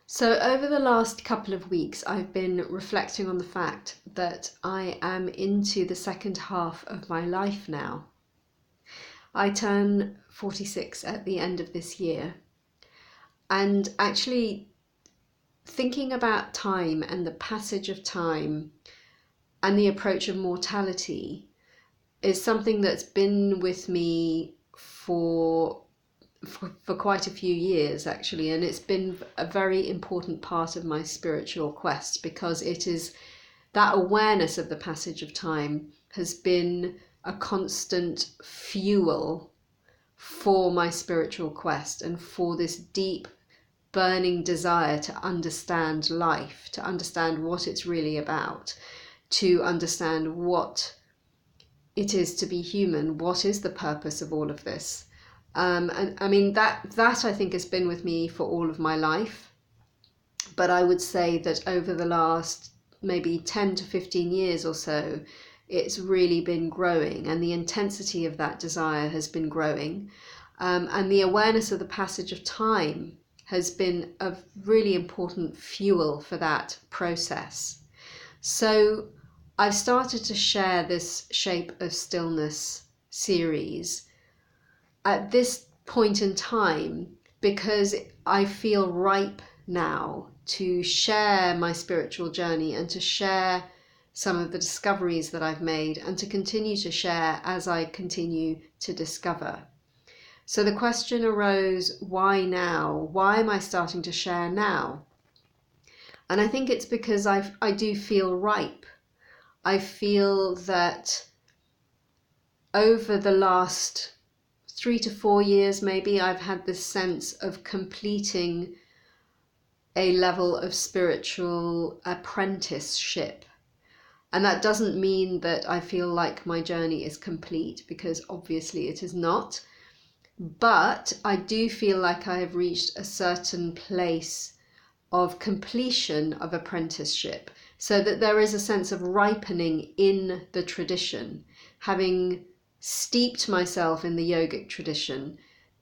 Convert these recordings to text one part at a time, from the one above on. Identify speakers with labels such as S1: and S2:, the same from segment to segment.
S1: So, over the last couple of weeks, I've been reflecting on the fact that I am into the second half of my life now. I turn 46 at the end of this year, and actually thinking about time and the passage of time and the approach of mortality is something that's been with me for quite a few years actually, and it's been a very important part of my spiritual quest, because it is that awareness of the passage of time has been a constant fuel for my spiritual quest and for this deep burning desire to understand life, to understand what it's really about, to understand what it is to be human, what is the purpose of all of this. And I mean, that I think has been with me for all of my life. But I would say that over the last maybe 10 to 15 years or so, it's really been growing, and the intensity of that desire has been growing. And the awareness of the passage of time has been a really important fuel for that process. So I've started to share this Shape of Stillness series at this point in time because I feel ripe now to share my spiritual journey and to share some of the discoveries that I've made and to continue to share as I continue to discover. So the question arose, why now? Why am I starting to share now? And I think it's because I do feel ripe. I feel that over the last 3 to 4 years, maybe, I've had this sense of completing a level of spiritual apprenticeship. And that doesn't mean that I feel like my journey is complete, because obviously it is not. But I do feel like I have reached a certain place of completion of apprenticeship, so that there is a sense of ripening in the tradition. Having steeped myself in the yogic tradition,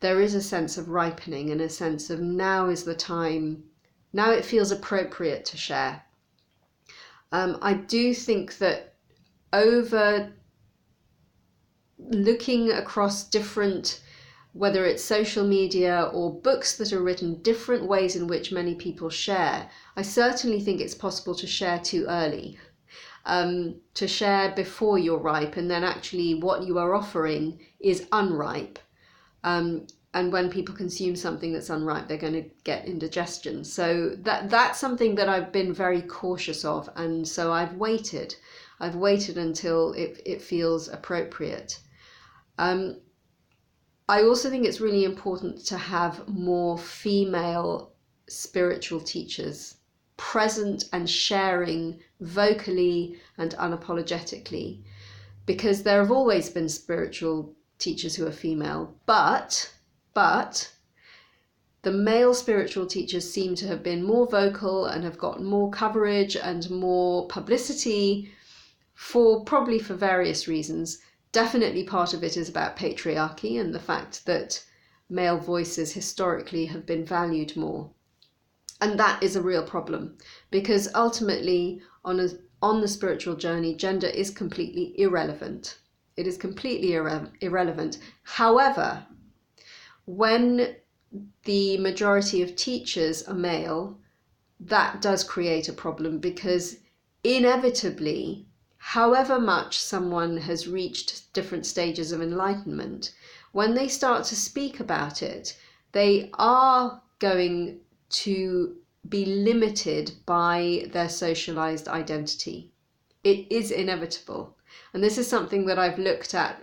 S1: there is a sense of ripening and a sense of now is the time, now it feels appropriate to share. I do think that over looking across different, whether it's social media or books that are written, different ways in which many people share, I certainly think it's possible to share too early, to share before you're ripe, and then actually what you are offering is unripe. And when people consume something that's unripe, they're going to get indigestion. So that's something that I've been very cautious of, and so I've waited until it feels appropriate. I also think it's really important to have more female spiritual teachers present and sharing vocally and unapologetically, because there have always been spiritual teachers who are female, but the male spiritual teachers seem to have been more vocal and have gotten more coverage and more publicity, probably for various reasons. Definitely part of it is about patriarchy and the fact that male voices historically have been valued more. And that is a real problem, because ultimately on the spiritual journey, gender is completely irrelevant. It is completely irrelevant. However, when the majority of teachers are male, that does create a problem, because inevitably, however much someone has reached different stages of enlightenment, when they start to speak about it, they are going to be limited by their socialized identity. It is inevitable. And this is something that I've looked at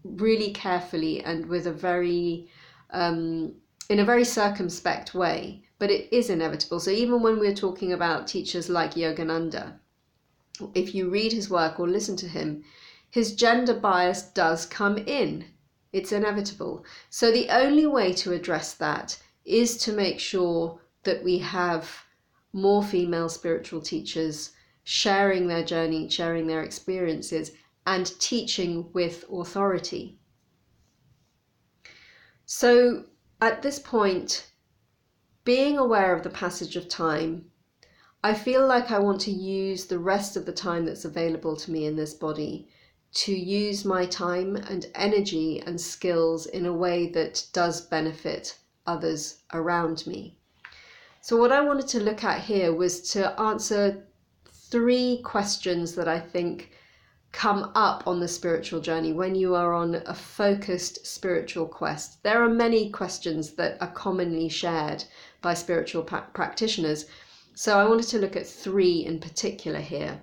S1: really carefully and with a very, in a very circumspect way, but it is inevitable. So even when we're talking about teachers like Yogananda, if you read his work or listen to him, his gender bias does come in. It's inevitable. So the only way to address that is to make sure that we have more female spiritual teachers sharing their journey, sharing their experiences, and teaching with authority. So at this point, being aware of the passage of time, I feel like I want to use the rest of the time that's available to me in this body to use my time and energy and skills in a way that does benefit others around me. So what I wanted to look at here was to answer 3 questions that I think come up on the spiritual journey when you are on a focused spiritual quest. There are many questions that are commonly shared by spiritual practitioners, so I wanted to look at 3 in particular here.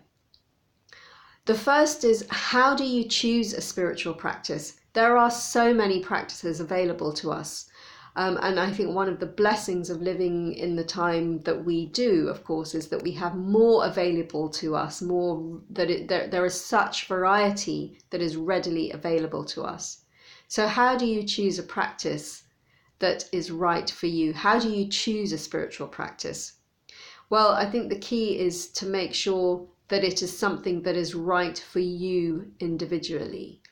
S1: The first is, how do you choose a spiritual practice? There are so many practices available to us. And I think one of the blessings of living in the time that we do, of course, is that we have more available to us, more that there is such variety that is readily available to us. So how do you choose a practice that is right for you? How do you choose a spiritual practice? Well, I think the key is to make sure that it is something that is right for you individually.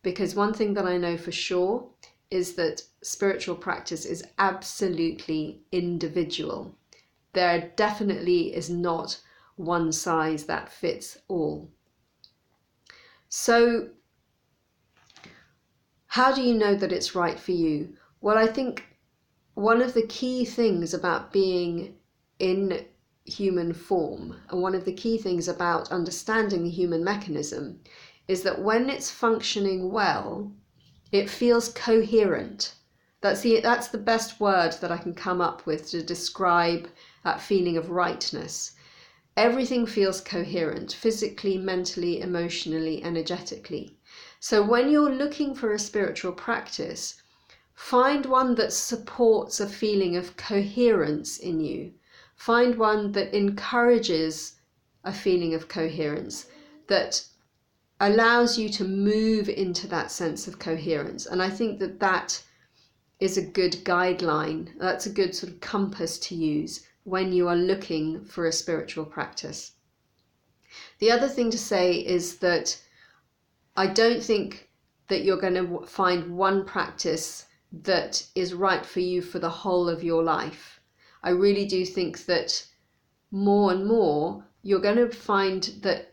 S1: Because one thing that I know for sure is that spiritual practice is absolutely individual. There definitely is not one size that fits all. So how do you know that it's right for you? Well, I think one of the key things about being in human form, and one of the key things about understanding the human mechanism, is that when it's functioning well, it feels coherent. That's the best word that I can come up with to describe that feeling of rightness. Everything feels coherent, physically, mentally, emotionally, energetically. So when you're looking for a spiritual practice, find one that supports a feeling of coherence in you. Find one that encourages a feeling of coherence, that allows you to move into that sense of coherence. And I think that that is a good guideline. That's a good sort of compass to use when you are looking for a spiritual practice. The other thing to say is that I don't think that you're going to find one practice that is right for you for the whole of your life. I really do think that more and more you're going to find that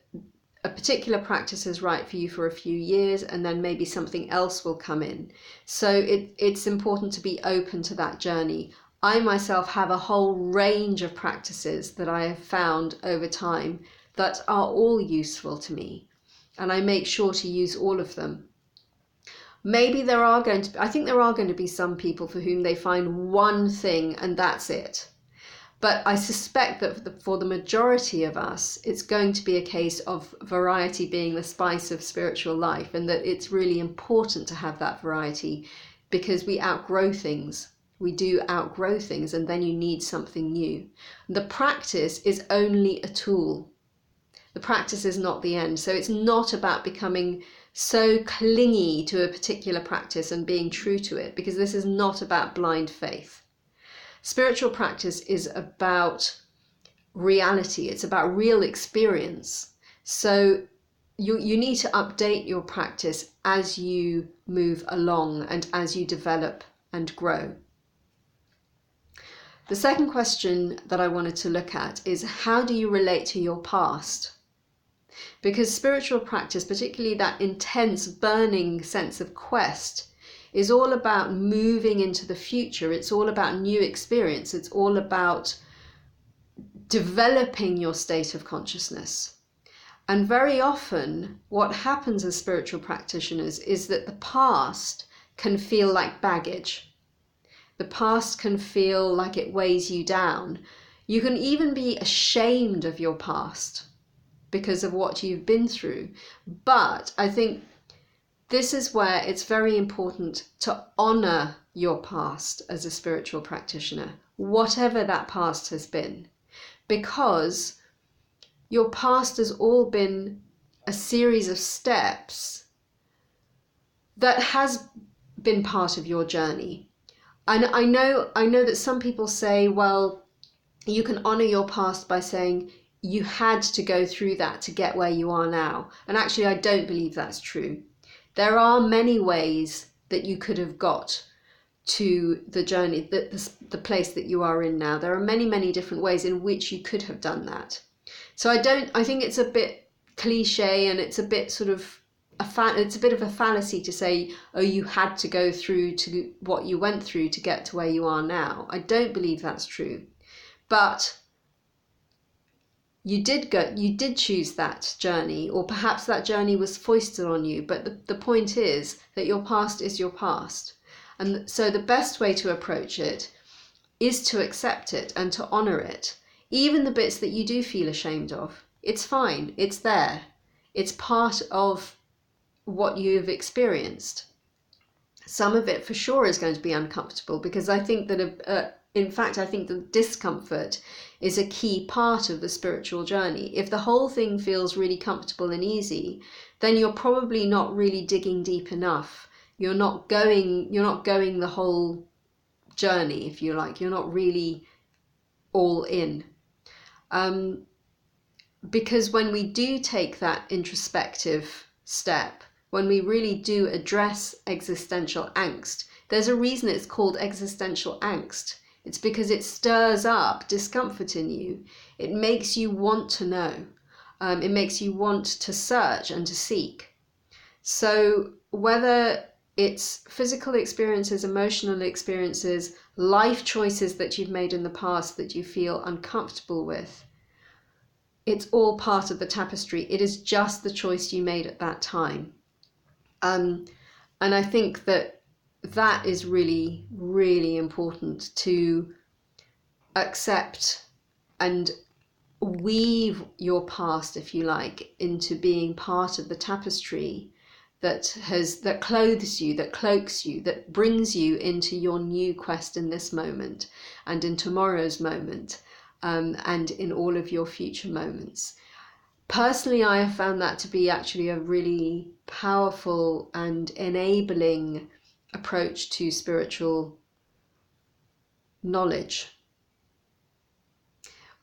S1: a particular practice is right for you for a few years, and then maybe something else will come in. So it's important to be open to that journey. I myself have a whole range of practices that I have found over time that are all useful to me, and I make sure to use all of them. Maybe I think there are going to be some people for whom they find one thing and that's it. But I suspect that for the majority of us, it's going to be a case of variety being the spice of spiritual life, and that it's really important to have that variety because we outgrow things. We do outgrow things, and then you need something new. The practice is only a tool. The practice is not the end. So it's not about becoming so clingy to a particular practice and being true to it, because this is not about blind faith. Spiritual practice is about reality. It's about real experience. So you need to update your practice as you move along and as you develop and grow. The second question that I wanted to look at is, how do you relate to your past? Because spiritual practice, particularly that intense, burning sense of quest, is all about moving into the future. It's all about new experience. It's all about developing your state of consciousness. And very often what happens as spiritual practitioners is that the past can feel like baggage. The past can feel like it weighs you down. You can even be ashamed of your past because of what you've been through. But I think this is where it's very important to honor your past as a spiritual practitioner, whatever that past has been, because your past has all been a series of steps that has been part of your journey. And I know that some people say, well, you can honor your past by saying you had to go through that to get where you are now. And actually, I don't believe that's true. There are many ways that you could have got to the journey, the place that you are in now. There are many, many different ways in which you could have done that. So I think it's a bit cliche, and it's a bit sort of it's a bit of a fallacy to say, oh, you had to go through to what you went through to get to where you are now. I don't believe that's true. But you did choose that journey, or perhaps that journey was foisted on you. But the point is that your past is your past. And so the best way to approach it is to accept it and to honor it. Even the bits that you do feel ashamed of, it's fine, it's there. It's part of what you've experienced. Some of it for sure is going to be uncomfortable, because I think that, in fact, I think that discomfort is a key part of the spiritual journey. If the whole thing feels really comfortable and easy, then you're probably not really digging deep enough. You're not going the whole journey, if you like. You're not really all in. Because when we do take that introspective step, when we really do address existential angst, there's a reason it's called existential angst. It's because it stirs up discomfort in you. It makes you want to know. It makes you want to search and to seek. So whether it's physical experiences, emotional experiences, life choices that you've made in the past that you feel uncomfortable with, it's all part of the tapestry. It is just the choice you made at that time. And I think that is really, really important, to accept and weave your past, if you like, into being part of the tapestry that clothes you, that cloaks you, that brings you into your new quest in this moment and in tomorrow's moment, and in all of your future moments. Personally, I have found that to be actually a really powerful and enabling approach to spiritual knowledge.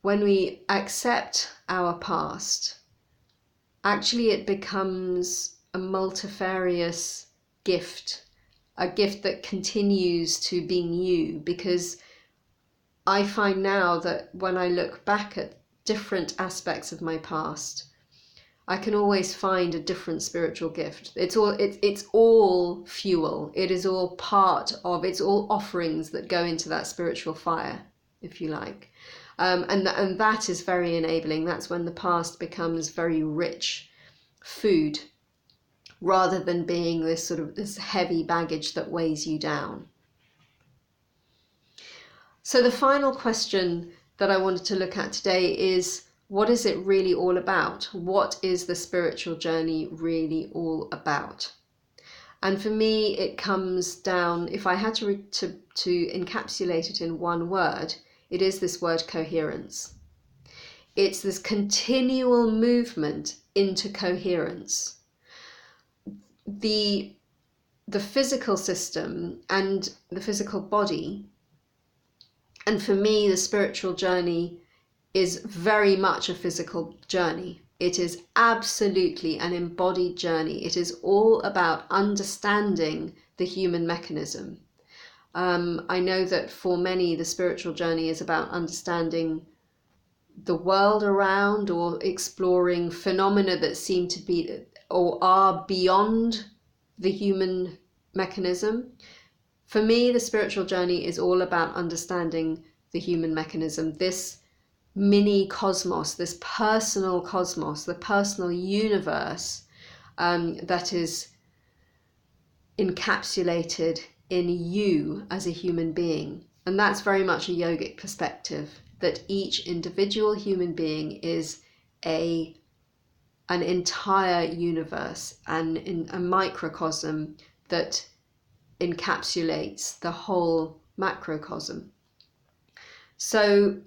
S1: When we accept our past, actually it becomes a multifarious gift, a gift that continues to be new, because I find now that when I look back at different aspects of my past, I can always find a different spiritual gift. It's all fuel. It is all part of, it's all offerings that go into that spiritual fire, if you like. And that is very enabling. That's when the past becomes very rich food, rather than being this heavy baggage that weighs you down. So the final question that I wanted to look at today is, what is it really all about? What is the spiritual journey really all about? And for me, it comes down, if I had to encapsulate it in one word, it is this word coherence. It's this continual movement into coherence. The physical system and the physical body, and for me, the spiritual journey is very much a physical journey. It is absolutely an embodied journey. It is all about understanding the human mechanism. I know that for many, the spiritual journey is about understanding the world around, or exploring phenomena that seem to be or are beyond the human mechanism. For me, the spiritual journey is all about understanding the human mechanism, this mini cosmos, this personal cosmos, the personal universe that is encapsulated in you as a human being. And that's very much a yogic perspective, that each individual human being is an entire universe, and a microcosm that encapsulates the whole macrocosm. So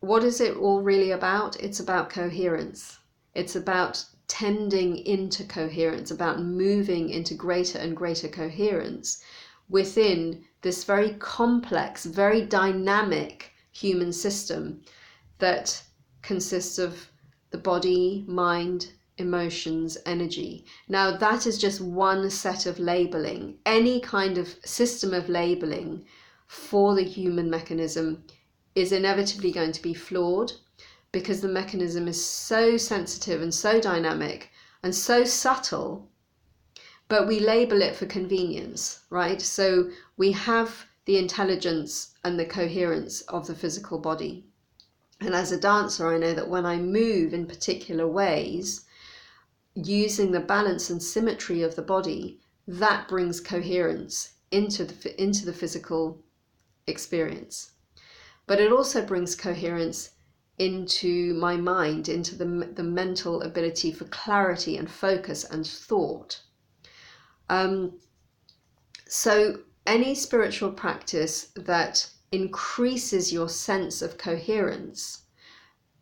S1: what is it all really about? It's about coherence. It's about tending into coherence, about moving into greater and greater coherence within this very complex, very dynamic human system that consists of the body, mind, emotions, energy. Now, that is just one set of labeling. Any kind of system of labeling for the human mechanism is inevitably going to be flawed, because the mechanism is so sensitive and so dynamic and so subtle, but we label it for convenience, right? So we have the intelligence and the coherence of the physical body. And as a dancer, I know that when I move in particular ways, using the balance and symmetry of the body, that brings coherence into the physical experience. But it also brings coherence into my mind, into the mental ability for clarity and focus and thought. So any spiritual practice that increases your sense of coherence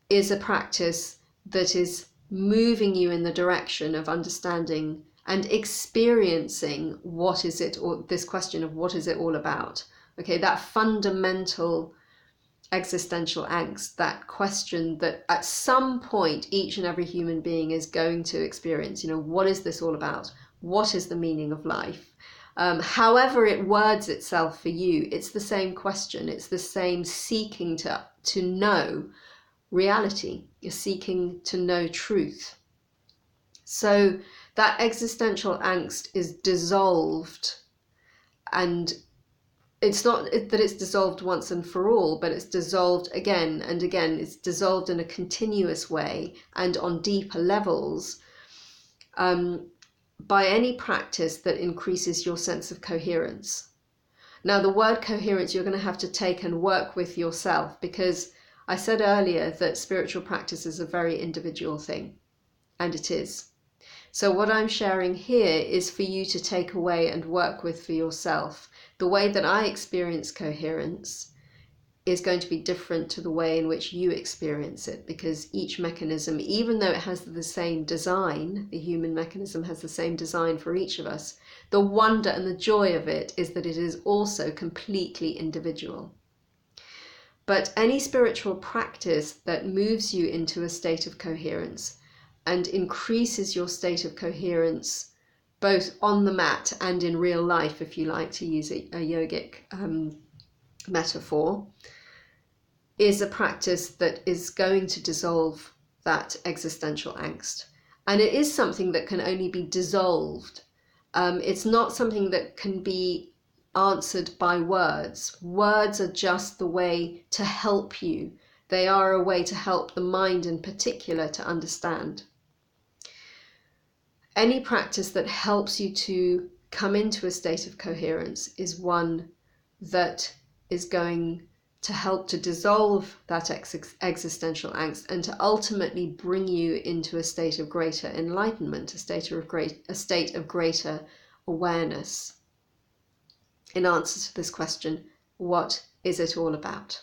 S1: is a practice that is moving you in the direction of understanding and experiencing what is it, or this question of what is it all about. Okay, that fundamental existential angst, that question that at some point each and every human being is going to experience. What is this all about? What is the meaning of life? However it words itself for you, it's the same question. It's the same seeking to know reality. You're seeking to know truth. So that existential angst is dissolved, and it's not that it's dissolved once and for all, but it's dissolved again and again. It's dissolved in a continuous way and on deeper levels by any practice that increases your sense of coherence. Now, the word coherence you're going to have to take and work with yourself, because I said earlier that spiritual practice is a very individual thing, and it is. So what I'm sharing here is for you to take away and work with for yourself. The way that I experience coherence is going to be different to the way in which you experience it, because each mechanism, even though it has the same design, the human mechanism has the same design for each of us, the wonder and the joy of it is that it is also completely individual. But any spiritual practice that moves you into a state of coherence and increases your state of coherence, both on the mat and in real life, if you like to use a yogic metaphor, is a practice that is going to dissolve that existential angst. And it is something that can only be dissolved. It's not something that can be answered by words. Words are just the way to help you. They are a way to help the mind in particular to understand. Any practice that helps you to come into a state of coherence is one that is going to help to dissolve that existential angst and to ultimately bring you into a state of greater enlightenment, a state of greater awareness. In answer to this question, what is it all about?